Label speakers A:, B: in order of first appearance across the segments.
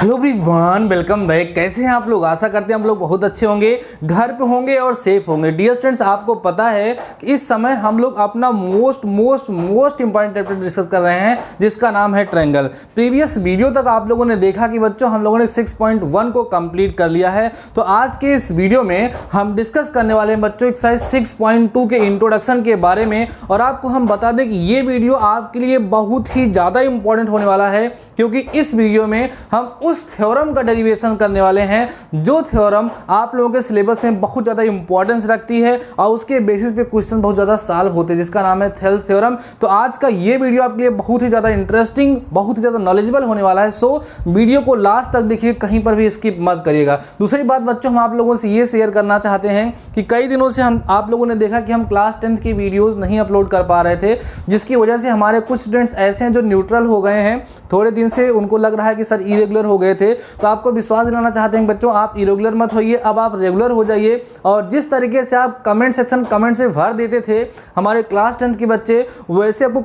A: Hello everyone, welcome back. कैसे हैं आप लोग? आशा करते हैं हम लोग बहुत अच्छे होंगे, घर पे होंगे और सेफ होंगे। डियर स्टूडेंट्स, आपको पता है कि इस समय हम लोग अपना मोस्ट इंपॉर्टेंट टॉपिक डिस्कस कर रहे हैं जिसका नाम है ट्रायंगल। प्रीवियस वीडियो तक आप लोगों ने देखा कि बच्चों हम लोगों ने 6.1 को कंप्लीट कर लिया है। तो आज के इस वीडियो में हम डिस्कस करने वाले हैं बच्चों एक्सरसाइज 6.2 के इंट्रोडक्शन के बारे में। और आपको हम बता दें कि ये वीडियो आपके लिए बहुत ही ज़्यादा इंपॉर्टेंट होने वाला है, क्योंकि इस वीडियो में हम उस थ्योरम का डेरिवेशन करने वाले हैं जो थ्योरम आप लोगों के सिलेबस में बहुत ज़्यादा इंपॉर्टेंस रखती है और उसके बेसिस पे क्वेश्चन बहुत ज़्यादा सॉल्व होते हैं, जिसका नाम है थेल्स थ्योरम। तो आज का ये वीडियो आपके लिए बहुत ही ज़्यादा इंटरेस्टिंग, बहुत ही ज़्यादा नॉलेजेबल होने वाला है। सो वीडियो को लास्ट तक देखिए, कहीं पर भी स्किप मत करिएगा। दूसरी बात बच्चों, हम आप लोगों से ये शेयर करना चाहते हैं कि कई दिनों से आप लोगों ने देखा कि हम क्लास 10th की वीडियोज़ नहीं अपलोड कर पा रहे थे, जिसकी वजह से हमारे कुछ स्टूडेंट्स ऐसे हैं जो न्यूट्रल हो गए हैं। थोड़े दिन से उनको लग रहा है कि सर इरेगुलर हो गए थे। तो आपको विश्वास दिलाना चाहते हैं बच्चों, आप इरेगुलर मत होइए, अब आप रेगुलर हो जाइए। और जिस तरीके से आप कमेंट सेक्शन कमेंट से भर देते थे हमारे क्लास 10th के बच्चे, वैसे आपको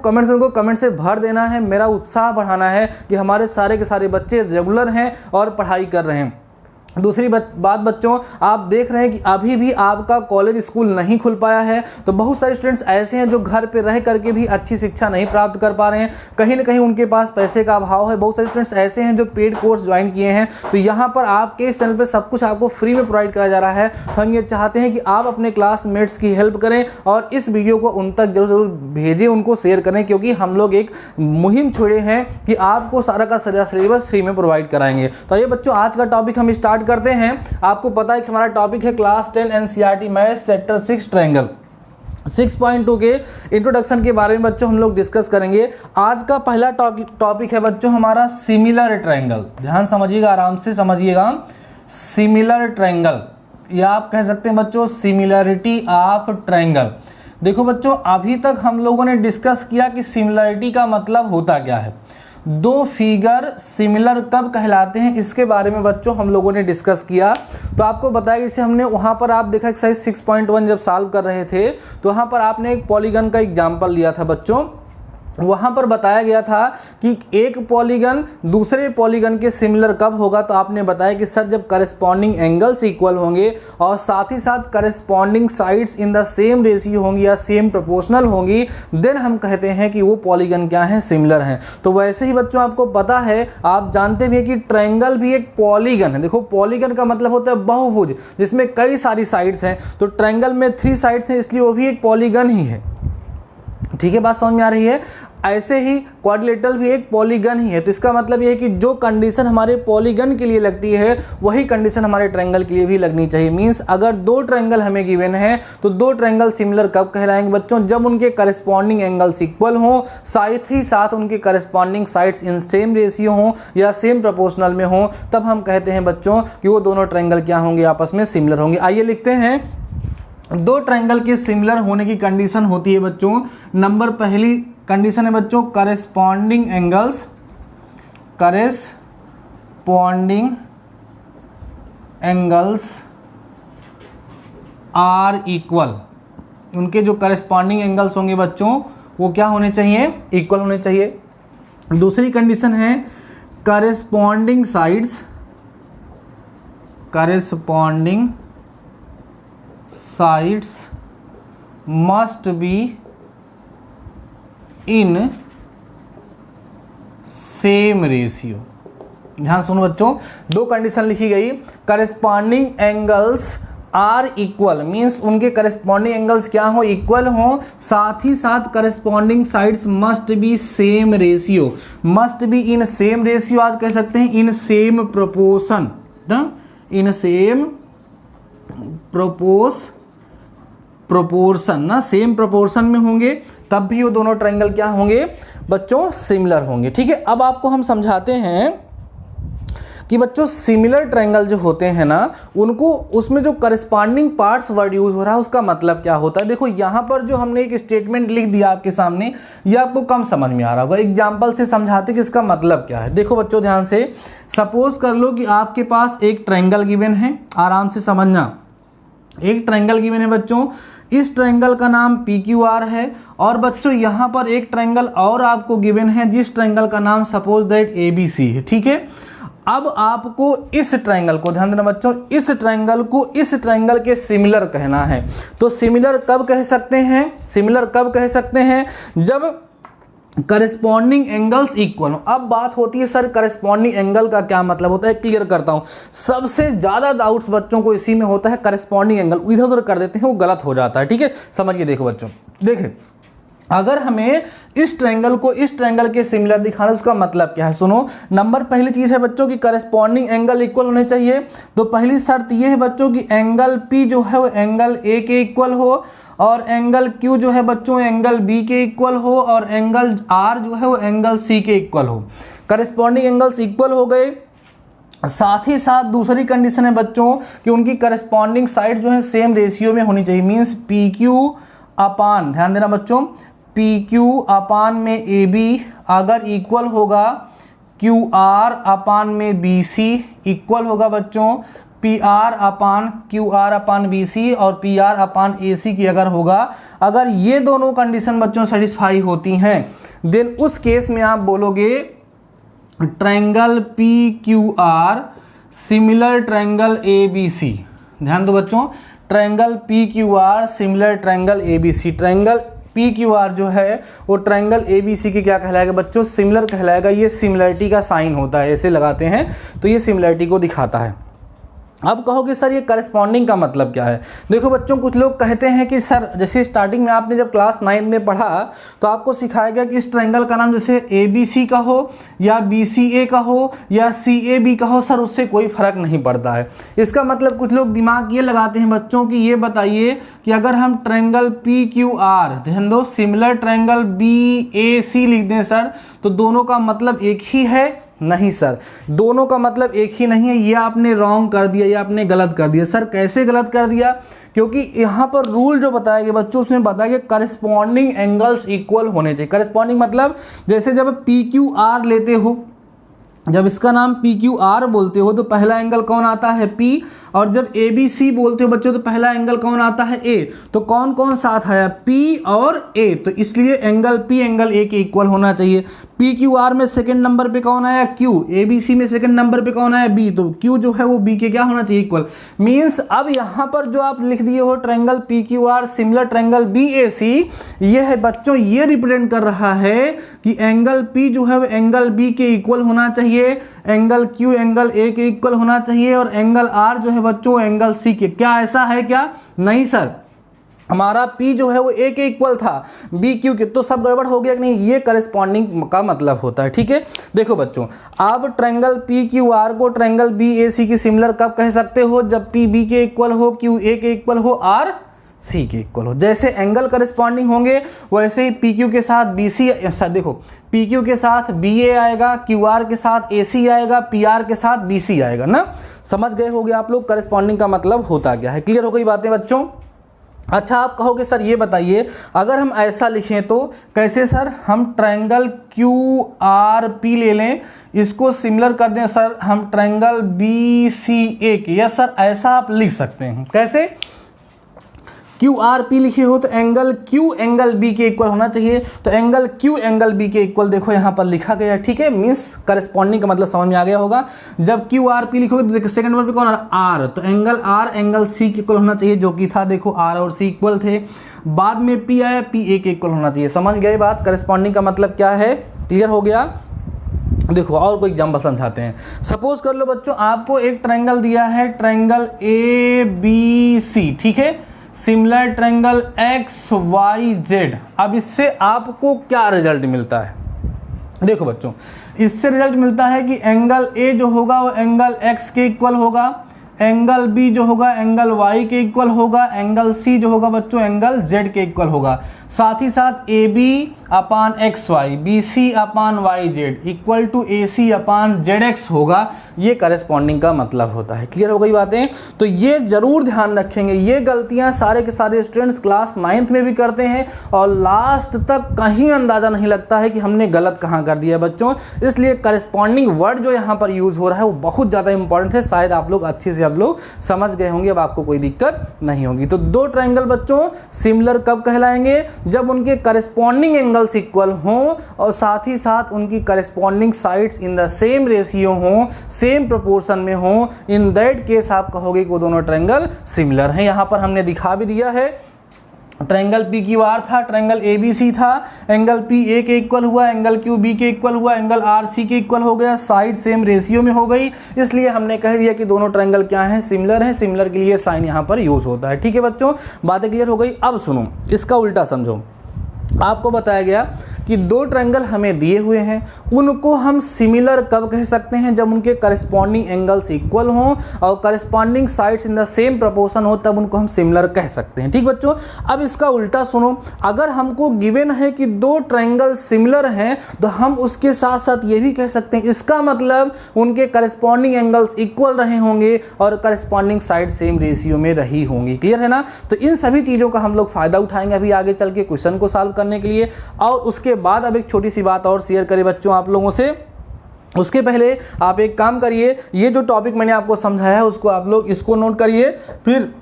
A: कमेंट से भर देना है। मेरा उत्साह बढ़ाना है कि हमारे सारे के सारे बच्चे रेगुलर हैं और पढ़ाई कर रहे हैं। दूसरी बात बच्चों, आप देख रहे हैं कि अभी भी आपका कॉलेज स्कूल नहीं खुल पाया है। तो बहुत सारे स्टूडेंट्स ऐसे हैं जो घर पे रह करके भी अच्छी शिक्षा नहीं प्राप्त कर पा रहे हैं, कहीं ना कहीं उनके पास पैसे का अभाव है। बहुत सारे स्टूडेंट्स ऐसे हैं जो पेड कोर्स ज्वाइन किए हैं। तो यहाँ पर आपके इस चैनल पे सब कुछ आपको फ्री में प्रोवाइड कराया जा रहा है। तो हम ये चाहते हैं कि आप अपने क्लासमेट्स की हेल्प करें और इस वीडियो को उन तक जरूर भेजें, उनको शेयर करें, क्योंकि हम लोग एक मुहिम छोड़े हैं कि आपको सारा का सारा सिलेबस फ्री में प्रोवाइड कराएंगे। तो ये बच्चों, आज का टॉपिक हम स्टार्ट करते हैं। आपको पता है कि हमारा टॉपिक है class 10 NCERT maths chapter 6 triangle. 6.2 के इंट्रोडक्शन के बारे में बच्चों हम लोग डिस्कस करेंगे। आज का पहला टॉपिक है बच्चों हमारा सिमिलर ट्रायंगल। ध्यान समझिएगा, आराम से समझिएगा। सिमिलर ट्रायंगल, या आप कह सकते हैं बच्चों सिमिलरिटी ऑफ ट्रायंगल। देखो बच्चों, अभी तक हम लोगों ने डिस्कस किया कि सिमिलरिटी का मतलब होता क्या है, दो फिगर सिमिलर कब कहलाते हैं, इसके बारे में बच्चों हम लोगों ने डिस्कस किया। तो आपको बताया, जैसे हमने वहाँ पर आप देखा एक्सरसाइज 6.1 जब सॉल्व कर रहे थे तो वहाँ पर आपने एक पॉलीगन का एग्जाम्पल लिया था बच्चों। वहाँ पर बताया गया था कि एक पॉलीगन दूसरे पॉलीगन के सिमिलर कब होगा। तो आपने बताया कि सर जब करस्पॉन्डिंग एंगल्स इक्वल होंगे और साथ ही साथ corresponding sides in the same ratio होंगी या सेम प्रोपोर्शनल होंगी, देन हम कहते हैं कि वो पॉलीगन क्या है, सिमिलर हैं। तो वैसे ही बच्चों आपको पता है, आप जानते भी हैं कि ट्रायंगल भी एक पॉलीगन है। देखो, पॉलीगन का मतलब होता है बहुभुज, जिसमें कई सारी साइड्स हैं। तो ट्रायंगल में 3 साइड्स हैं, इसलिए वो भी एक पॉलीगन ही है। ठीक है, बात समझ में आ रही है। ऐसे ही क्वाड्रिलेटरल भी एक पॉलीगन ही है। तो इसका मतलब ये है कि जो कंडीशन हमारे पॉलीगन के लिए लगती है वही कंडीशन हमारे ट्रायंगल के लिए भी लगनी चाहिए। मींस अगर 2 ट्रायंगल हमें गिवन है तो 2 ट्रायंगल सिमिलर कब कहलाएंगे बच्चों, जब उनके करस्पॉन्डिंग एंगल्स इक्वल हों, साथ ही साथ उनके corresponding sides in same ratio हों या सेम प्रोपोर्शनल में हों, तब हम कहते हैं बच्चों कि वो दोनों ट्रायंगल क्या होंगे, आपस में सिमिलर होंगे। आइए लिखते हैं, 2 ट्रायंगल के सिमिलर होने की कंडीशन होती है बच्चों। नंबर पहली कंडीशन है बच्चों करस्पॉन्डिंग एंगल्स आर इक्वल। उनके जो करस्पॉन्डिंग एंगल्स होंगे बच्चों वो क्या होने चाहिए, इक्वल होने चाहिए। दूसरी कंडीशन है corresponding sides must be in same ratio. ध्यान सुनो बच्चों, 2 कंडीशन लिखी गई। Corresponding angles are equal means उनके करस्पॉन्डिंग एंगल्स क्या हो, इक्वल हो, साथ ही साथ corresponding sides must be same ratio. Must be in same ratio, आज कह सकते हैं in same proportion, in same proportion ना, सेम प्रोपोर्शन में होंगे, तब भी वो दोनों ट्रायंगल क्या होंगे बच्चों, सिमिलर होंगे। ठीक है, अब आपको हम समझाते हैं कि बच्चों सिमिलर ट्रायंगल जो होते हैं ना, उनको उसमें जो करस्पॉन्डिंग पार्ट्स वर्ड यूज हो रहा है उसका मतलब क्या होता है। देखो, यहाँ पर जो हमने एक स्टेटमेंट लिख दिया आपके सामने, ये आपको कम समझ में आ रहा होगा। एग्जाम्पल से समझाते कि इसका मतलब क्या है। देखो बच्चों ध्यान से, सपोज कर लो कि आपके पास एक ट्रायंगल गिवन है, आराम से समझना। एक ट्रायंगल गिवन है बच्चों, इस ट्रायंगल का नाम PQR है, और बच्चों यहाँ पर एक ट्रायंगल और आपको गिवन है जिस ट्रायंगल का नाम सपोज दैट ABC है। ठीक है, अब आपको इस ट्रायंगल को, ध्यान देना बच्चों, इस ट्रायंगल को इस ट्रायंगल के सिमिलर कहना है। तो सिमिलर कब कह सकते हैं, सिमिलर कब कह सकते हैं, जब करस्पॉन्डिंग एंगल्स इक्वल हो। अब बात होती है सर करस्पॉन्डिंग एंगल का क्या मतलब होता है, क्लियर करता हूं। सबसे ज्यादा डाउट्स बच्चों को इसी में होता है, करस्पॉन्डिंग एंगल इधर उधर कर देते हैं, वो गलत हो जाता है। ठीक है, समझिए, देखो बच्चों, देखिए अगर हमें इस ट्रायंगल को इस ट्रायंगल के सिमिलर दिखाना है, उसका मतलब क्या है, सुनो। नंबर पहली चीज है बच्चों की करस्पॉन्डिंग एंगल इक्वल होने चाहिए। तो पहली शर्त ये है बच्चों की एंगल P जो है वो एंगल A के इक्वल हो, और एंगल Q जो है बच्चों एंगल B के इक्वल हो, और एंगल R जो है वो एंगल C के इक्वल हो। करस्पॉन्डिंग एंगल्स इक्वल हो गए। साथ ही साथ दूसरी कंडीशन है बच्चों कि उनकी करस्पॉन्डिंग साइड जो है सेम रेशियो में होनी चाहिए। मीन्स PQ अपान, ध्यान देना बच्चों, PQ अपान में AB अगर इक्वल होगा QR अपान में BC इक्वल होगा बच्चों PR अपान QR अपान BC, और PR अपान AC की अगर होगा, अगर ये दोनों कंडीशन बच्चों सेटिस्फाई होती हैं, देन उस केस में आप बोलोगे triangle PQR similar triangle ABC। ध्यान दो बच्चों, triangle PQR similar triangle ABC। Triangle PQR जो है वो ट्रायंगल ABC की क्या कहलाएगा बच्चों, सिमिलर कहलाएगा। ये सिमिलरिटी का साइन होता है, ऐसे लगाते हैं तो ये सिमिलरिटी को दिखाता है। अब कहोगे सर ये करस्पॉन्डिंग का मतलब क्या है। देखो बच्चों, कुछ लोग कहते हैं कि सर जैसे स्टार्टिंग में आपने जब क्लास 9 में पढ़ा तो आपको सिखाया गया कि इस ट्रायंगल का नाम जैसे ABC का हो या BCA का हो या CAB का हो, सर उससे कोई फर्क नहीं पड़ता है। इसका मतलब कुछ लोग दिमाग ये लगाते हैं बच्चों कि ये बताइए कि अगर हम ट्रायंगल PQR, ध्यान दो, सिमिलर ट्रायंगल BAC लिख दें सर, तो दोनों का मतलब एक ही है। नहीं सर, दोनों का मतलब एक ही नहीं है, ये आपने रॉन्ग कर दिया, ये आपने गलत कर दिया। सर कैसे गलत कर दिया, क्योंकि यहाँ पर रूल जो बताया गया बच्चों, उसमें बताया गया करस्पॉन्डिंग एंगल्स इक्वल होने चाहिए। करस्पॉन्डिंग मतलब जैसे जब PQR लेते हो, जब इसका नाम PQR बोलते हो तो पहला एंगल कौन आता है P, और जब ABC बोलते हो बच्चों तो पहला एंगल कौन आता है A। तो कौन कौन साथ आया, P और A, तो इसलिए एंगल P एंगल A के इक्वल होना चाहिए। PQR में सेकंड नंबर पे कौन आया Q, ABC में सेकंड नंबर पे कौन आया B, तो Q जो है वो B के क्या होना चाहिए, इक्वल। मीन्स अब यहाँ पर जो आप लिख दिए हो triangle PQR similar triangle BAC, ये है बच्चों, ये रिप्रेजेंट कर रहा है कि एंगल P जो है वो एंगल B के इक्वल होना चाहिए, एंगल Q एंगल A के इक्वल होना चाहिए, और एंगल R जो है बच्चों एंगल C के। क्या ऐसा है क्या, नहीं सर, हमारा P जो है वो A के इक्वल था B Q के, तो सब गड़बड़ हो गया कि नहीं। ये करस्पॉन्डिंग का मतलब होता है। ठीक है, देखो बच्चों, आप ट्रायंगल PQR को ट्रायंगल BAC की सिमिलर कब कह सकते हो, जब P B के इक्वल हो, Q A के इक्वल हो, R C के इक्वल हो। जैसे एंगल करस्पॉन्डिंग होंगे वैसे ही PQ के साथ BC, देखो PQ के साथ BA आएगा, QR के साथ AC आएगा, PR के साथ BC आएगा ना। समझ गए होगे आप लोग करस्पॉन्डिंग का मतलब होता क्या है। क्लियर हो गई बातें बच्चों। अच्छा, आप कहोगे सर ये बताइए अगर हम ऐसा लिखें तो कैसे सर, हम ट्रायंगल QRP ले लें, इसको सिमिलर कर दें सर हम ट्रायंगल BCA के। यस सर, ऐसा आप लिख सकते हैं। कैसे, QRP लिखे हो तो एंगल Q एंगल B के इक्वल होना चाहिए, तो एंगल Q एंगल B के इक्वल देखो यहाँ पर लिखा गया। ठीक है, मीन्स करस्पॉन्डिंग का मतलब समझ में आ गया होगा। जब QRP लिखोगे तो सेकंड नंबर पे कौन आ रहा, R, तो एंगल R एंगल C के इक्वल होना चाहिए, जो कि था, देखो R और C इक्वल थे। बाद में P आया, P A के इक्वल होना चाहिए। समझ गए बात, करस्पॉन्डिंग का मतलब क्या है, क्लियर हो गया। देखो और कोई एग्जाम्पल समझाते हैं। सपोज कर लो बच्चों, आपको एक ट्रायंगल दिया है, ट्रायंगल ABC, ठीक है, सिमिलर ट्रायंगल XYZ। अब इससे आपको क्या रिजल्ट मिलता है, देखो बच्चों, इससे रिजल्ट मिलता है कि एंगल A जो होगा वो एंगल X के इक्वल होगा, एंगल B जो होगा एंगल Y के इक्वल होगा, एंगल C जो होगा बच्चों एंगल Z के इक्वल होगा। साथ ही साथ AB upon XY, BC upon YZ equal to AC upon ZX होगा। ये करस्पॉन्डिंग का मतलब होता है। क्लियर हो गई बातें। तो ये जरूर ध्यान रखेंगे, ये गलतियां सारे के सारे स्टूडेंट्स क्लास 9th में भी करते हैं और लास्ट तक कहीं अंदाजा नहीं लगता है कि हमने गलत कहाँ कर दिया बच्चों। इसलिए करस्पॉन्डिंग वर्ड जो यहाँ पर यूज हो रहा है वो बहुत ज़्यादा इंपॉर्टेंट है। शायद आप लोग अच्छे से लोग समझ गए होंगे, अब आपको कोई दिक्कत नहीं होगी। तो दो ट्रायंगल बच्चों सिमिलर कब कहलाएंगे, जब उनके करस्पॉन्डिंग एंगल्स इक्वल हों और साथ ही साथ उनकी corresponding sides in the same ratio हों, सेम प्रोपोर्शन में हो, इन दैट केस आप कहोगे कि वो दोनों ट्रायंगल सिमिलर हैं। यहाँ पर हमने दिखा भी दिया है, ट्रायंगल पी क्यू आर था, ट्रायंगल ए बी सी था, एंगल पी ए के इक्वल हुआ, एंगल क्यू बी के इक्वल हुआ, एंगल आर सी के इक्वल हो गया, साइड सेम रेशियो में हो गई, इसलिए हमने कह दिया कि दोनों ट्रायंगल क्या हैं, सिमिलर हैं। सिमिलर के लिए साइन यहाँ पर यूज होता है। ठीक है बच्चों, बातें क्लियर हो गई। अब सुनो, इसका उल्टा समझो। आपको बताया गया कि दो ट्रायंगल हमें दिए हुए हैं, उनको हम सिमिलर कब कह सकते हैं, जब उनके करस्पॉन्डिंग एंगल्स इक्वल हों और corresponding sides in the same proportion हो, तब उनको हम सिमिलर कह सकते हैं। ठीक बच्चों, अब इसका उल्टा सुनो। अगर हमको गिवन है कि दो ट्रायंगल सिमिलर हैं, तो हम उसके साथ साथ ये भी कह सकते हैं, इसका मतलब उनके करस्पॉन्डिंग एंगल्स इक्वल रहे होंगे और करस्पॉन्डिंग साइड सेम रेशियो में रही होंगी। क्लियर है ना? तो इन सभी चीज़ों का हम लोग फायदा उठाएंगे अभी आगे चल के क्वेश्चन को सॉल्व करने के लिए। और उसके बाद अब एक छोटी सी बात और शेयर करें बच्चों आप लोगों से। उसके पहले आप एक काम करिए, ये जो टॉपिक मैंने आपको समझाया है उसको आप लोग इसको नोट करिए, फिर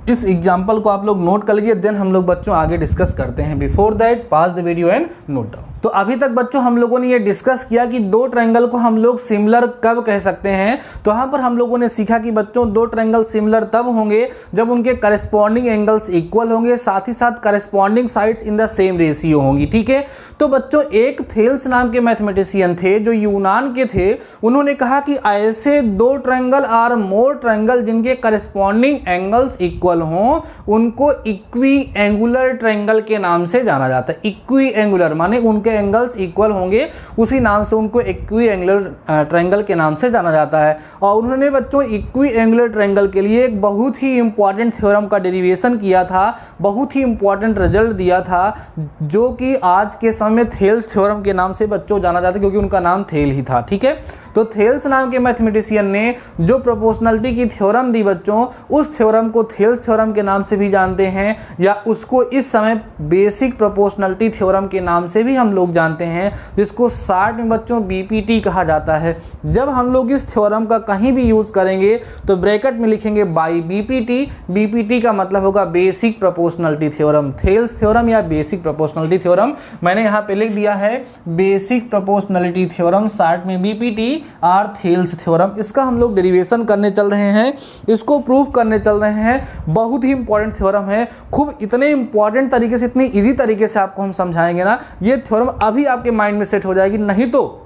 A: इस एग्जाम्पल को आप लोग नोट कर लीजिए, देन हम लोग बच्चों आगे डिस्कस करते हैं। Before that pause the video and note down. तो अभी तक बच्चों हम लोगों ने ये डिस्कस किया कि दो ट्रायंगल को हम लोग सिमिलर कब कह सकते हैं। तो यहाँ पर हम लोगों ने सीखा कि बच्चों दो ट्रायंगल सिमिलर तब होंगे जब उनके करस्पॉन्डिंग एंगल्स इक्वल होंगे, साथ ही साथ corresponding sides in the same ratio होंगी। ठीक है, तो बच्चों एक थेल्स नाम के मैथमेटिशियन थे जो यूनान के थे, उन्होंने कहा कि ऐसे दो ट्रायंगल और मोर ट्रायंगल जिनके करस्पॉन्डिंग एंगल्स इक्वल हों, उनको इक्वी एंगुलर ट्रायंगल के नाम से जाना जाता है। इक्वी एंगुलर माने उनके एंगल्स इक्वल होंगे, उसी नाम से उनको इक्वी एंगुलर ट्रायंगल के नाम से जाना जाता है। और उन्होंने बच्चों इक्वी एंगुलर ट्रायंगल के लिए एक बहुत ही इंपॉर्टेंट थ्योरम का डेरिवेशन किया था, बहुत ही इंपॉर्टेंट रिजल्ट दिया था, जो कि आज के समय में थेल्स थ्योरम के नाम से बच्चों जाना जाता है, क्योंकि उनका नाम थेल ही था। ठीक है, तो थेल्स नाम के मैथमेटिशियन ने जो प्रोपोर्शनलिटी की थ्योरम दी बच्चों, उस थ्योरम को थेल्स थ्योरम के नाम से भी जानते हैं, या उसको इस समय बेसिक प्रोपोर्शनलिटी थ्योरम के नाम से भी हम लोग जानते हैं, जिसको शॉर्ट में बच्चों बीपीटी कहा जाता है। जब हम लोग इस थ्योरम का कहीं भी यूज करेंगे तो ब्रैकेट में लिखेंगे बाई बीपीटी। बीपीटी का मतलब होगा basic proportionality theorem, Thales theorem या बेसिक प्रोपोर्शनलिटी थ्योरम। मैंने यहाँ पे लिख दिया है बेसिक प्रोपोर्शनलिटी थ्योरम, शॉर्ट में बीपीटी और थेल्स थ्योरम। इसका हम लोग डेरिवेशन करने चल रहे हैं, इसको प्रूव करने चल रहे हैं। बहुत ही इंपॉर्टेंट थ्योरम है, खूब इतने इंपॉर्टेंट तरीके से, इतनी इजी तरीके से आपको हम समझाएंगे ना, ये थ्योरम अभी आपके माइंड में सेट हो जाएगी। नहीं तो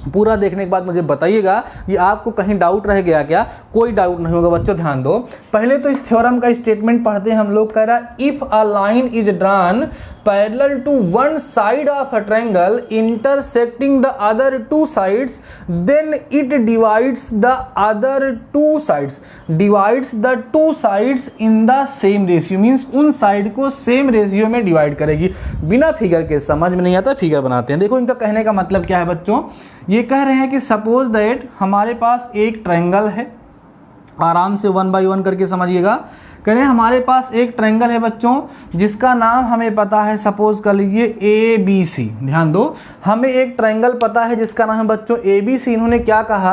A: पूरा देखने के बाद मुझे बताइएगा ये आपको कहीं डाउट रह गया क्या। कोई डाउट नहीं होगा बच्चों, ध्यान दो। पहले तो इस थ्योरम का स्टेटमेंट पढ़ते हैं हम लोग। कह रहा if a line is drawn parallel to one side of a triangle intersecting the other two sides, then it divides the other two sides, divides the two sides in the same ratio. Means उन side को same ratio में divide करेगी। बिना figure के समझ में नहीं आता, फिगर बनाते हैं। देखो इनका कहने का मतलब क्या है बच्चों, ये कह रहे हैं कि सपोज दैट हमारे पास एक ट्रायंगल है, आराम से वन बाय वन करके समझिएगा। कह रहे हैं हमारे पास एक ट्रायंगल है बच्चों, जिसका नाम हमें पता है, सपोज कर लीजिए ए बी सी। ध्यान दो, हमें एक ट्रायंगल पता है जिसका नाम है बच्चों ए बी सी। इन्होंने क्या कहा,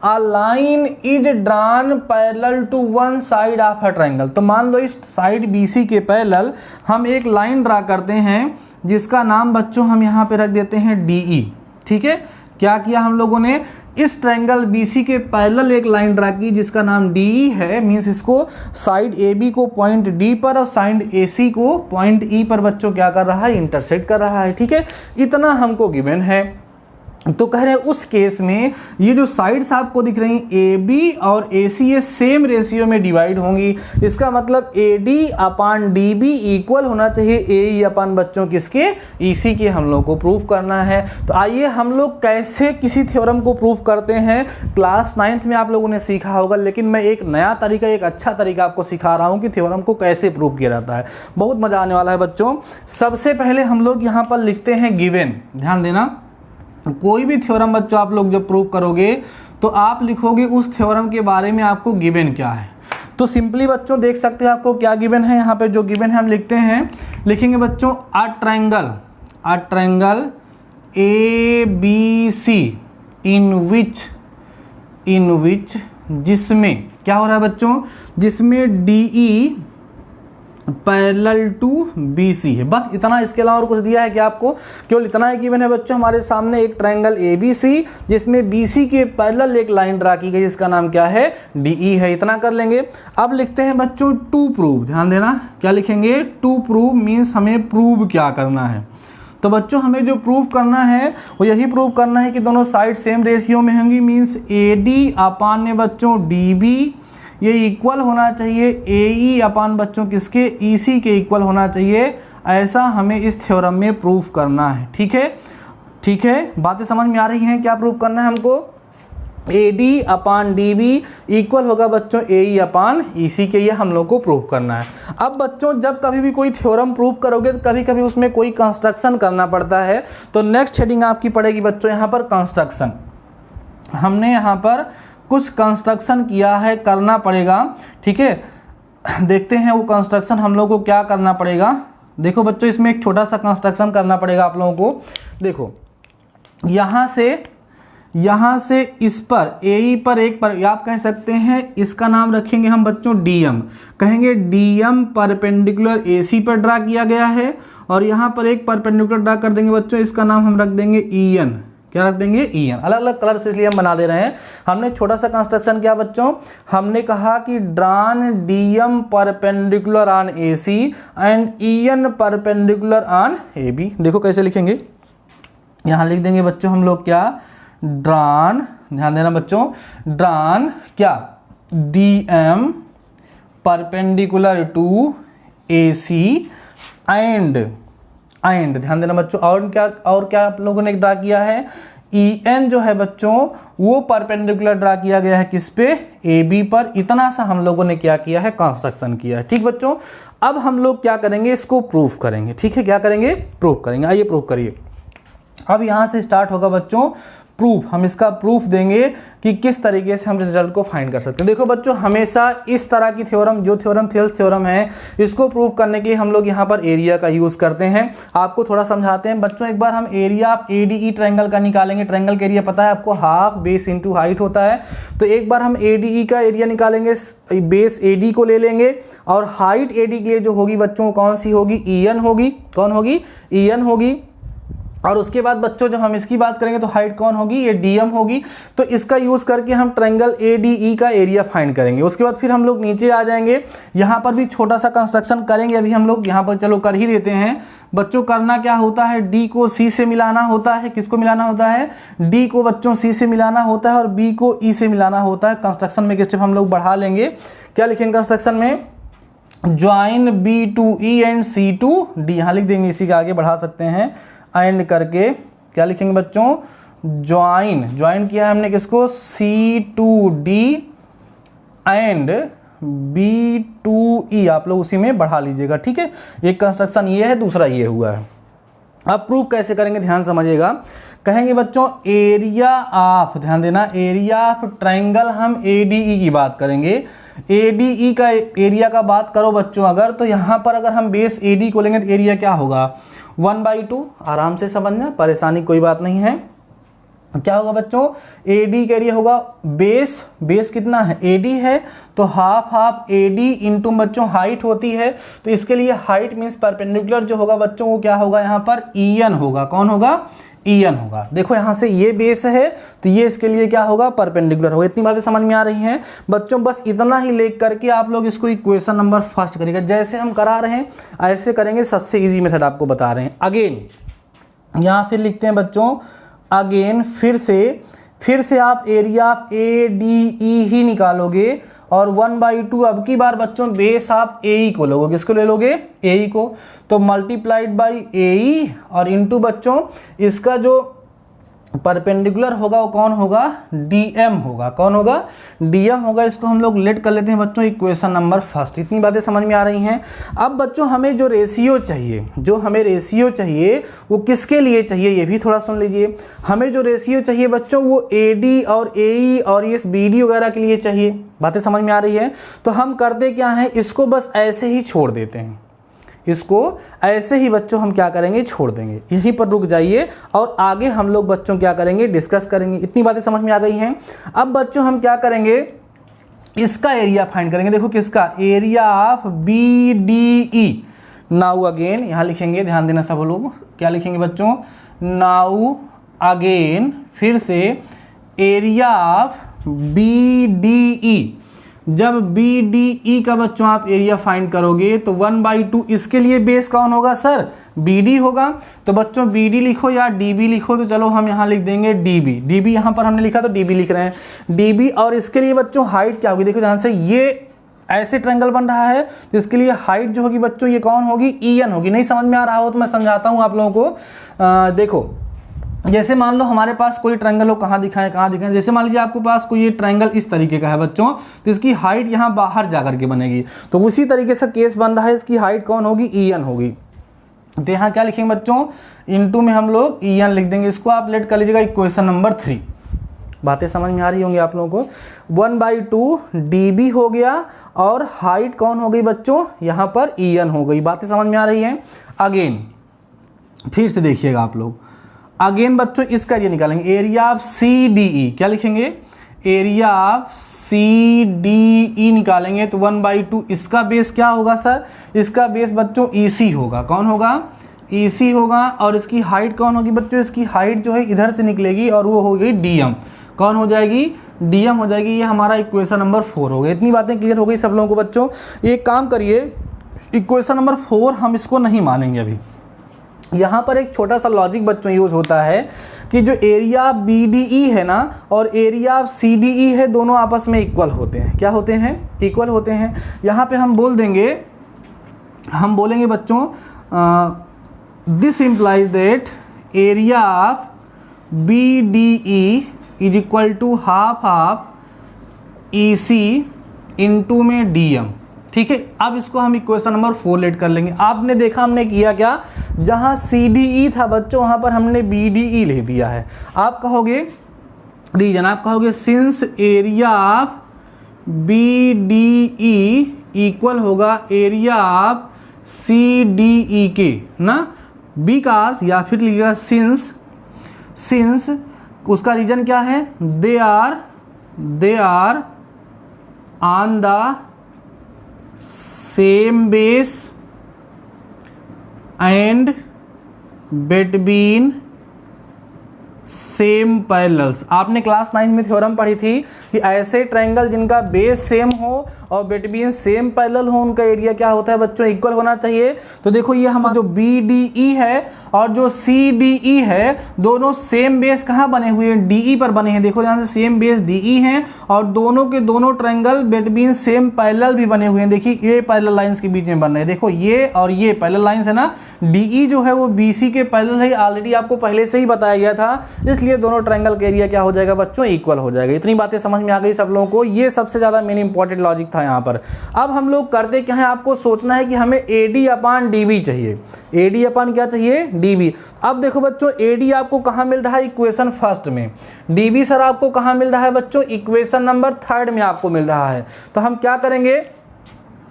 A: a line is drawn parallel to one side of a triangle. तो मान लो इस साइड बी सी के पैरेलल हम एक लाइन ड्रा करते हैं, जिसका नाम बच्चों हम यहाँ पे रख देते हैं डी ई। ठीक है, क्या किया हम लोगों ने, इस ट्रायंगल BC के पैरेलल एक लाइन ड्रा की जिसका नाम DE है। मींस इसको साइड AB को पॉइंट D पर और साइड AC को पॉइंट E पर बच्चों क्या कर रहा है, इंटरसेक्ट कर रहा है। ठीक है, इतना हमको गिवन है। तो कह रहे हैं उस केस में ये जो साइड्स आपको दिख रही हैं AB और AC, ये सेम रेशियो में डिवाइड होंगी। इसका मतलब AD अपान DB इक्वल होना चाहिए AE अपान बच्चों किसके, EC के। हम लोग को प्रूफ करना है। तो आइए हम लोग कैसे किसी थ्योरम को प्रूफ करते हैं, क्लास 9th में आप लोगों ने सीखा होगा, लेकिन मैं एक नया तरीका, एक अच्छा तरीका आपको सिखा रहा हूँ कि थ्योरम को कैसे प्रूफ किया जाता है। बहुत मजा आने वाला है बच्चों। सबसे पहले हम लोग यहाँ पर लिखते हैं गिवन। ध्यान देना, कोई भी थ्योरम बच्चों आप लोग जब प्रूव करोगे तो आप लिखोगे उस थ्योरम के बारे में आपको गिवन क्या है। तो सिंपली बच्चों देख सकते हैं आपको क्या गिवन है। यहाँ पे जो गिवन है हम लिखते हैं, लिखेंगे बच्चों अ ट्रायंगल ABC इन विच जिसमें क्या हो रहा है बच्चों, जिसमें DE पैरेलल टू BC है। बस इतना, इसके अलावा और कुछ दिया है क्या आपको? केवल इतना ही गिवन है बच्चों हमारे सामने एक ट्रायंगल ABC जिसमें BC के पैरेलल एक लाइन ड्रा की गई जिसका नाम क्या है? DE है। इतना कर लेंगे। अब लिखते हैं बच्चों टू प्रूव। ध्यान देना, क्या लिखेंगे? टू प्रूव मीन्स हमें प्रूव क्या करना है। तो बच्चों हमें जो प्रूव करना है वो यही प्रूव करना है कि दोनों साइड सेम रेशियो में होंगी, मीन्स AD अपान में बच्चों DB ये इक्वल होना चाहिए AE अपान बच्चों किसके? EC के इक्वल होना चाहिए। ऐसा हमें इस थ्योरम में प्रूफ करना है। ठीक है, ठीक है, बातें समझ में आ रही हैं? क्या प्रूफ करना है हमको? AD अपान DB इक्वल होगा बच्चों AE अपान EC के, ये हम लोग को प्रूफ करना है। अब बच्चों जब कभी भी कोई थ्योरम प्रूफ करोगे तो कभी कभी उसमें कोई कंस्ट्रक्शन करना पड़ता है। तो नेक्स्ट हेडिंग आपकी पड़ेगी बच्चों यहाँ पर कंस्ट्रक्शन। हमने यहाँ पर कुछ कंस्ट्रक्शन किया है, करना पड़ेगा। ठीक है, देखते हैं वो कंस्ट्रक्शन हम लोग को क्या करना पड़ेगा। देखो बच्चों इसमें एक छोटा सा कंस्ट्रक्शन करना पड़ेगा आप लोगों को। देखो यहाँ से इस पर AE पर एक पर आप कह सकते हैं, इसका नाम रखेंगे हम बच्चों DM, कहेंगे DM परपेंडिकुलर AC पर ड्रा किया गया है। और यहाँ पर एक परपेंडिकुलर ड्रा कर देंगे बच्चों, इसका नाम हम रख देंगे EN। क्या रख देंगे? EN। अलग अलग कलर से इसलिए हम बना दे रहे हैं। हमने छोटा सा कंस्ट्रक्शन किया बच्चों, हमने कहा कि drawn DM perpendicular on AC and EN perpendicular on AB। देखो कैसे लिखेंगे, यहाँ लिख देंगे बच्चों हम लोग क्या? ड्रान, ध्यान देना बच्चों, ड्रान क्या? DM perpendicular to AC and ध्यान देना बच्चों, और क्या आप लोगों ने ड्रा किया है? EN जो है बच्चों वो परपेंडिकुलर ड्रा किया गया है किस पे? AB पर। इतना सा हम लोगों ने क्या किया है? कंस्ट्रक्शन किया है। ठीक बच्चों, अब हम लोग क्या करेंगे? इसको प्रूफ करेंगे। ठीक है, क्या करेंगे? प्रूफ करेंगे। आइए प्रूफ करिए। अब यहाँ से स्टार्ट होगा बच्चों प्रूफ। हम इसका प्रूफ देंगे कि किस तरीके से हम रिजल्ट को फाइंड कर सकते हैं। देखो बच्चों हमेशा इस तरह की थ्योरम, जो थ्योरम थेल्स थ्योरम है, इसको प्रूफ करने के लिए हम लोग यहाँ पर एरिया का यूज़ करते हैं। आपको थोड़ा समझाते हैं बच्चों। एक बार हम एरिया ADE ट्रायंगल का निकालेंगे। ट्रायंगल का एरिया पता है आपको, हाफ बेस इंटू हाइट होता है। तो एक बार हम ADE का एरिया निकालेंगे, बेस AD को ले लेंगे और हाइट AD के लिए जो होगी बच्चों कौन सी होगी? EN होगी। कौन होगी? EN होगी। और उसके बाद बच्चों जब हम इसकी बात करेंगे तो हाइट कौन होगी? ये DM होगी। तो इसका यूज़ करके हम ट्रायंगल ADE का एरिया फाइंड करेंगे। उसके बाद फिर हम लोग नीचे आ जाएंगे, यहाँ पर भी छोटा सा कंस्ट्रक्शन करेंगे। अभी हम लोग यहाँ पर चलो कर ही देते हैं बच्चों। करना क्या होता है? D को C से मिलाना होता है। किसको मिलाना होता है? D को बच्चों C से मिलाना होता है और B को E से मिलाना होता है। कंस्ट्रक्शन में एक स्टेप हम लोग बढ़ा लेंगे। क्या लिखेंगे कंस्ट्रक्शन में? Join B to E and C to D। यहाँ लिख देंगे, इसी के आगे बढ़ा सकते हैं एंड करके। क्या लिखेंगे बच्चों? ज्वाइन किया है हमने किसको? C to D and B to E। आप लोग उसी में बढ़ा लीजिएगा। ठीक है, एक कंस्ट्रक्शन ये है, दूसरा ये हुआ है। अब प्रूफ कैसे करेंगे ध्यान समझिएगा। कहेंगे बच्चों एरिया ऑफ, ध्यान देना, एरिया ऑफ ट्रायंगल हम ADE की बात करेंगे। ADE का एरिया का बात करो बच्चों अगर, तो यहाँ पर अगर हम बेस AD को लेंगे तो एरिया क्या होगा? 1/2। आराम से समझना, परेशानी कोई बात नहीं है। क्या होगा बच्चों? AD का एरिया होगा बेस कितना है? AD है तो हाफ AD इंटू बच्चों हाइट होती है। तो इसके लिए हाइट मीन्स परपेंडिकुलर जो होगा बच्चों वो क्या होगा? यहाँ पर EN होगा। कौन होगा? EN होगा। देखो यहाँ से ये बेस है तो ये इसके लिए क्या होगा? परपेंडिकुलर होगा। इतनी बातें समझ में आ रही हैं बच्चों? बस इतना ही लेख करके आप लोग इसको इक्वेशन नंबर फर्स्ट करेंगे। जैसे हम करा रहे हैं ऐसे करेंगे, सबसे इजी मेथड आपको बता रहे हैं। अगेन यहाँ फिर लिखते हैं बच्चों, अगेन फिर से आप एरिया आप ADE ही निकालोगे और 1/2 अब की बार बच्चों बेस आप AE को लोगे। किसको ले लोगे? AE को। तो मल्टीप्लाइड बाई AE और इनटू बच्चों इसका जो परपेंडिकुलर होगा वो कौन होगा? DM होगा। कौन होगा? DM होगा। इसको हम लोग लेट कर लेते हैं बच्चों इक्वेशन नंबर फर्स्ट। इतनी बातें समझ में आ रही हैं? अब बच्चों हमें जो रेशियो चाहिए, वो किसके लिए चाहिए ये भी थोड़ा सुन लीजिए। हमें जो रेशियो चाहिए बच्चों वो AD और AE और ये BD वगैरह के लिए चाहिए। बातें समझ में आ रही है? तो हम करते क्या हैं, इसको बस ऐसे ही छोड़ देते हैं। इसको ऐसे ही बच्चों हम क्या करेंगे? छोड़ देंगे। यहीं पर रुक जाइए और आगे हम लोग बच्चों क्या करेंगे? डिस्कस करेंगे। इतनी बातें समझ में आ गई हैं? अब बच्चों हम क्या करेंगे? इसका एरिया फाइंड करेंगे। देखो किसका, area of B D E. Now again यहाँ लिखेंगे, ध्यान देना सब लोग, क्या लिखेंगे बच्चों, नाउ अगेन, फिर से area of B D E. जब बी डी ई का बच्चों आप एरिया फाइंड करोगे तो 1/2 इसके लिए बेस कौन होगा सर, बी डी होगा। तो बच्चों बी डी लिखो या डी बी लिखो, तो चलो हम यहाँ लिख देंगे डी बी। डी बी यहाँ पर हमने लिखा तो डी बी लिख रहे हैं, डी बी। और इसके लिए बच्चों हाइट क्या होगी, देखो ध्यान से, ये ऐसे ट्रायंगल बन रहा है तो इसके लिए हाइट जो होगी बच्चों ये कौन होगी, ई एन होगी। नहीं समझ में आ रहा हो तो मैं समझाता हूँ आप लोगों को। देखो जैसे मान लो हमारे पास कोई ट्रायंगल हो, कहाँ दिखाएं, जैसे मान लीजिए आपके पास कोई ये ट्रायंगल इस तरीके का है बच्चों, तो इसकी हाइट यहाँ बाहर जा करके बनेगी। तो उसी तरीके से केस बन रहा है, इसकी हाइट कौन होगी, ई एन होगी। तो यहाँ क्या लिखेंगे बच्चों, इनटू में हम लोग ई एन लिख देंगे। इसको आप लेट कर लीजिएगा इक्वेशन नंबर 3। बातें समझ में आ रही होंगी आप लोगों को। 1/2 डी बी हो गया और हाइट कौन हो गई बच्चों, यहाँ पर ई एन हो गई। बातें समझ में आ रही हैं। अगेन फिर से देखिएगा आप लोग, अगेन बच्चों इसका एरिया निकालेंगे, area of C D E. क्या लिखेंगे, area of C D E निकालेंगे तो 1/2 इसका बेस क्या होगा सर, इसका बेस बच्चों ई सी होगा। कौन होगा, ई सी होगा। और इसकी हाइट कौन होगी बच्चों, इसकी हाइट जो है इधर से निकलेगी और वो होगी डी एम। कौन हो जाएगी, डी एम हो जाएगी। ये हमारा इक्वेशन नंबर 4 हो गया। इतनी बातें क्लियर हो गई सब लोगों को बच्चों। एक काम करिए, इक्वेशन नंबर 4 हम इसको नहीं मानेंगे अभी। यहाँ पर एक छोटा सा लॉजिक बच्चों यूज होता है कि जो एरिया बी डी ई है ना और area of C D E है, दोनों आपस में इक्वल होते हैं। क्या होते हैं, इक्वल होते हैं। यहाँ पे हम बोल देंगे, हम बोलेंगे बच्चों this implies that area of B D E is equal to half of E C into में डी एम। ठीक है, अब इसको हम इक्वेशन नंबर 4 लेट कर लेंगे। आपने देखा हमने किया क्या, जहां सी डी ई था बच्चों वहां पर हमने बी डी ई लिख दिया है। आप कहोगे रीजन, आप कहोगे since area of B D E equal होगा area of C D E के ना, बिकॉज, या फिर लिखिएगा सिंस उसका रीजन क्या है, they are on the same base and between same parallels. आपने क्लास 9 में थ्योरम पढ़ी थी कि ऐसे ट्रायंगल जिनका बेस सेम हो और बिटवीन सेम पैरेलल हो, उनका एरिया क्या होता है बच्चों, इक्वल होना चाहिए। तो देखो ये हमारा जो बी डी ई है और जो सी डी ई है, दोनों सेम बेस कहाँ बने हुए हैं, डी ई पर बने हैं। देखो ध्यान से, सेम बेस डी ई हैं और दोनों के दोनों ट्रायंगल बिटवीन सेम पैरेलल भी बने हुए हैं। देखिए ये पैरेलल लाइंस के बीच में बन रहे हैं। देखो ये और ये पैरेलल लाइंस है ना, डी ई जो है वो बी सी के पैरेलल है, ऑलरेडी आपको पहले से ही बताया गया था। इसलिए दोनों ट्रायंगल का एरिया क्या हो जाएगा बच्चों, इक्वल हो जाएगा। इतनी बातें समझ में आ गई सब लोगों को। ये सबसे ज़्यादा मेन इंपॉर्टेंट लॉजिक था यहाँ पर। अब हम लोग करते क्या है, आपको सोचना है कि हमें AD अपान DB चाहिए। AD अपान क्या चाहिए, DB। अब देखो बच्चों, AD आपको कहाँ मिल रहा है, इक्वेशन फर्स्ट में। DB सर आपको कहाँ मिल रहा है बच्चों, इक्वेशन नंबर 3 में आपको मिल रहा है। तो हम क्या करेंगे,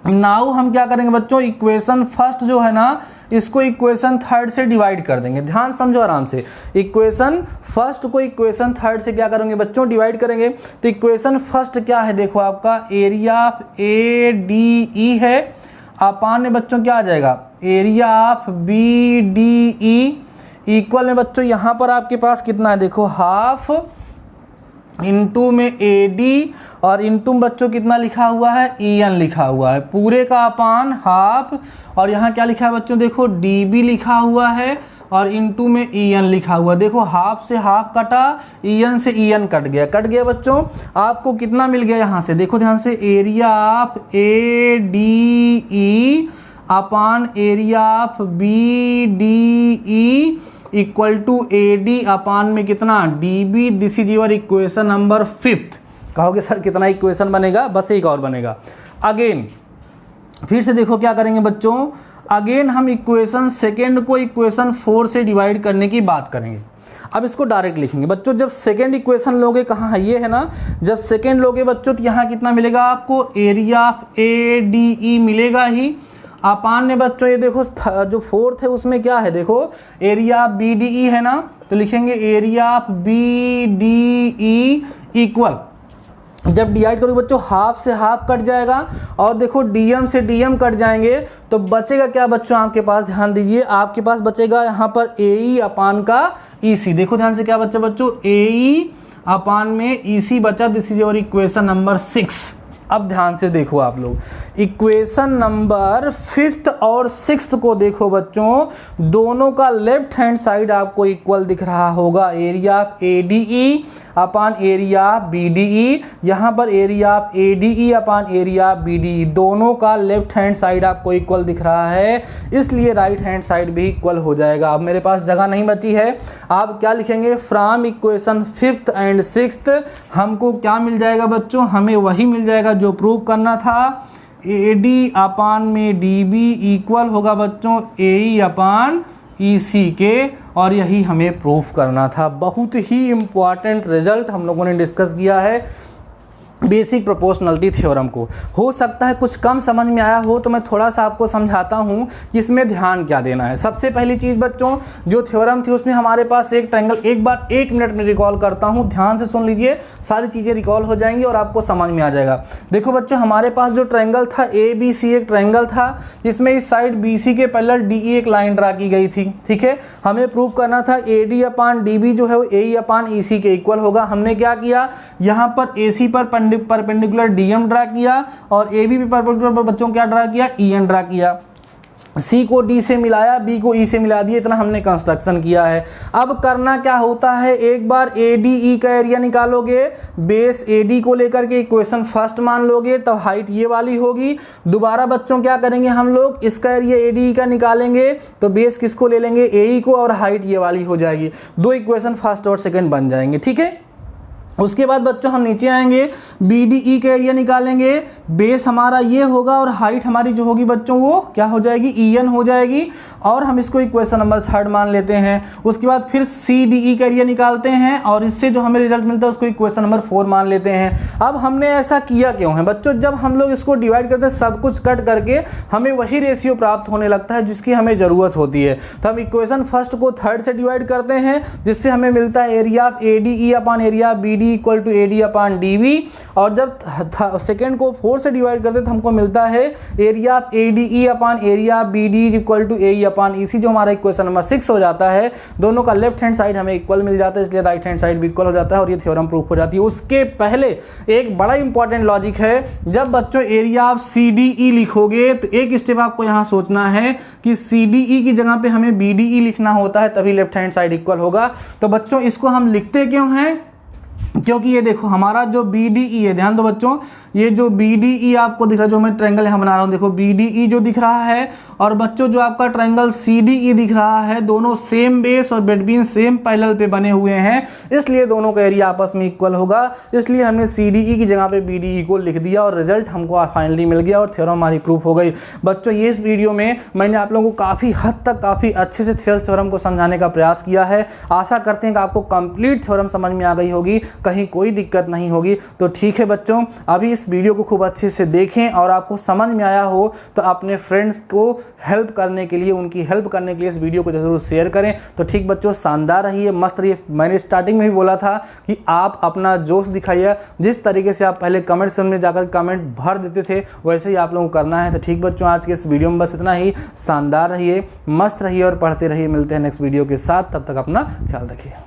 A: नाउ हम क्या करेंगे बच्चों, इक्वेशन फर्स्ट जो है ना, इसको इक्वेशन 3 से डिवाइड कर देंगे। ध्यान समझो आराम से, इक्वेशन फर्स्ट को इक्वेशन 3 से क्या करेंगे बच्चों, डिवाइड करेंगे। तो इक्वेशन फर्स्ट क्या है, देखो आपका एरिया ऑफ ADE है, अपान में बच्चों क्या आ जाएगा, एरिया ऑफ BDE इक्वल में बच्चों यहाँ पर आपके पास कितना है, देखो हाफ इंटू में AD और इंटू बच्चों कितना लिखा हुआ है, EN लिखा हुआ है, पूरे का अपान हाफ। और यहाँ क्या लिखा है बच्चों, देखो DB लिखा हुआ है और इंटू में EN लिखा हुआ। देखो हाफ से हाफ कटा, EN से EN कट गया बच्चों। आपको कितना मिल गया यहाँ से, देखो ध्यान से, area of ADE upon area of BDE equal to AD upon में कितना, DB। This is your equation number 5। कहोगे सर कितना इक्वेशन बनेगा, बस एक और बनेगा। अगेन फिर से देखो क्या करेंगे बच्चों, अगेन हम इक्वेशन सेकेंड को इक्वेशन 4 से डिवाइड करने की बात करेंगे। अब इसको डायरेक्ट लिखेंगे बच्चों। जब सेकेंड इक्वेशन लोगे, कहाँ है, ये है ना, जब सेकेंड लोगे बच्चों तो यहाँ कितना मिलेगा आपको, एरिया ऑफ ADE मिलेगा ही, अपान में बच्चों ये देखो जो फोर्थ है उसमें क्या है, देखो एरिया ऑफ BDE है ना, तो लिखेंगे एरिया ऑफ BDE इक्वल जब डिवाइड करोगे बच्चों हाफ से हाफ कट जाएगा और देखो डीएम से डीएम कट जाएंगे तो बचेगा क्या बच्चों आपके पास, ध्यान दीजिए, आपके पास बचेगा यहाँ पर AE अपान का EC। देखो ध्यान से क्या बच्चा बच्चों, AE अपान में EC बचा, this is your equation number 6। अब ध्यान से देखो आप लोग इक्वेशन नंबर 5th और 6th को देखो बच्चों, दोनों का लेफ्ट हैंड साइड आपको इक्वल दिख रहा होगा, area of ADE upon area of BDE। यहाँ पर area of ADE upon area of BDE दोनों का लेफ्ट हैंड साइड आपको इक्वल दिख रहा है, इसलिए राइट हैंड साइड भी इक्वल हो जाएगा। अब मेरे पास जगह नहीं बची है, आप क्या लिखेंगे, from equation 5th and 6th हमको क्या मिल जाएगा बच्चों, हमें वही मिल जाएगा जो प्रूव करना था, AD अपान में DB इक्वल होगा बच्चों AE अपान EC के, और यही हमें प्रूफ करना था। बहुत ही इम्पॉर्टेंट रिजल्ट हम लोगों ने डिस्कस किया है बेसिक प्रोपोर्शनलिटी थ्योरम को। हो सकता है कुछ कम समझ में आया हो तो मैं थोड़ा सा आपको समझाता हूँ कि इसमें ध्यान क्या देना है। सबसे पहली चीज़ बच्चों, जो थ्योरम थी उसमें हमारे पास एक ट्रायंगल, एक बार 1 मिनट में रिकॉल करता हूँ, ध्यान से सुन लीजिए, सारी चीज़ें रिकॉल हो जाएंगी और आपको समझ में आ जाएगा। देखो बच्चों, हमारे पास जो ट्रायंगल था ABC एक ट्रायंगल था जिसमें इस साइड BC के पैरेलल DE एक लाइन ड्रा की गई थी, ठीक है। हमें प्रूव करना था AD अपान DB जो है वो AE अपान EC के इक्वल होगा। हमने क्या किया, यहाँ पर AC पर परपेंडिकुलर DM ड्रा किया और AB पे परपेंडिकुलर पर बच्चों क्या ड्रा किया, EN ड्रा किया। C को D से मिलाया, B को E से मिला दिया, इतना हमने कंस्ट्रक्शन किया है। अब करना क्या होता है, एक बार ADE का एरिया निकालोगे, बेस AD को लेकर के इक्वेशन फर्स्ट मान लोगे, तब हाइट ये वाली होगी। दोबारा बच्चों क्या करेंगे हम लोग, इसका एरिया ADE का निकालेंगे तो बेस किसको ले लेंगे, AE को, और हाइट ये वाली हो जाएगी। 2 इक्वेशन फर्स्ट और सेकेंड बन जाएंगे, ठीक है। उसके बाद बच्चों हम नीचे आएंगे, BDE का एरिया निकालेंगे, बेस हमारा ये होगा और हाइट हमारी जो होगी बच्चों वो क्या हो जाएगी, EN हो जाएगी, और हम इसको इक्वेशन नंबर 3 मान लेते हैं। उसके बाद फिर CDE का एरिया निकालते हैं और इससे जो हमें रिजल्ट मिलता है उसको इक्वेशन नंबर 4 मान लेते हैं। अब हमने ऐसा किया क्यों है बच्चों, जब हम लोग इसको डिवाइड करते हैं सब कुछ कट करके हमें वही रेशियो प्राप्त होने लगता है जिसकी हमें ज़रूरत होती है। तो हम इक्वेशन फर्स्ट को 3rd से डिवाइड करते हैं जिससे हमें मिलता है area of ADE upon area of BD equal to AD upon DB, और जब सेकेंड को 4 से डिवाइड करते तो हमको मिलता है area of ADE upon area of BD equal to AE upon EC, जो हमारा इक्वेशन नंबर 6 हो जाता है। दोनों का लेफ्ट हैंड साइड हमें इक्वल मिल जाता है, इसलिए राइट हैंड साइड भी इक्वल हो जाता है और ये थ्योरम प्रूफ हो जाती है। उसके पहले एक बड़ा इंपॉर्टेंट लॉजिक है, जब बच्चों एरिया ऑफ CDE लिखोगे तो एक स्टेप आपको यहाँ सोचना है कि CDE की जगह पे हमें BDE लिखना होता है, तभी लेफ्ट हैंड साइड इक्वल होगा। तो बच्चों इसको हम लिखते क्यों हैं, क्योंकि ये देखो हमारा जो BDE है, ध्यान दो बच्चों, ये जो BDE आपको दिख रहा है, जो मैं ट्रायंगल यहाँ बना रहा हूँ, देखो BDE जो दिख रहा है और बच्चों जो आपका ट्रायंगल CDE दिख रहा है, दोनों सेम बेस और बिटवीन सेम पैरेलल पे बने हुए हैं, इसलिए दोनों का एरिया आपस में इक्वल होगा। इसलिए हमने CDE की जगह पे BDE को लिख दिया और रिजल्ट हमको फाइनली मिल गया और थ्योरम हमारी प्रूफ हो गई। बच्चों ये इस वीडियो में मैंने आप लोगों को काफ़ी हद तक काफ़ी अच्छे से थ्योरम को समझाने का प्रयास किया है। आशा करते हैं कि आपको कंप्लीट थ्योरम समझ में आ गई होगी, कहीं कोई दिक्कत नहीं होगी। तो ठीक है बच्चों, अभी इस वीडियो को खूब अच्छे से देखें और आपको समझ में आया हो तो अपने फ्रेंड्स को हेल्प करने के लिए, उनकी हेल्प करने के लिए इस वीडियो को जरूर शेयर करें। तो ठीक बच्चों, शानदार रहिए, मस्त रहिए। मैंने स्टार्टिंग में भी बोला था कि आप अपना जोश दिखाइए, जिस तरीके से आप पहले कमेंट सेक्शन में जाकर कमेंट भर देते थे वैसे ही आप लोगों को करना है। तो ठीक बच्चों, आज के इस वीडियो में बस इतना ही। शानदार रहिए, मस्त रहिए और पढ़ते रहिए। मिलते हैं नेक्स्ट वीडियो के साथ, तब तक अपना ख्याल रखिए।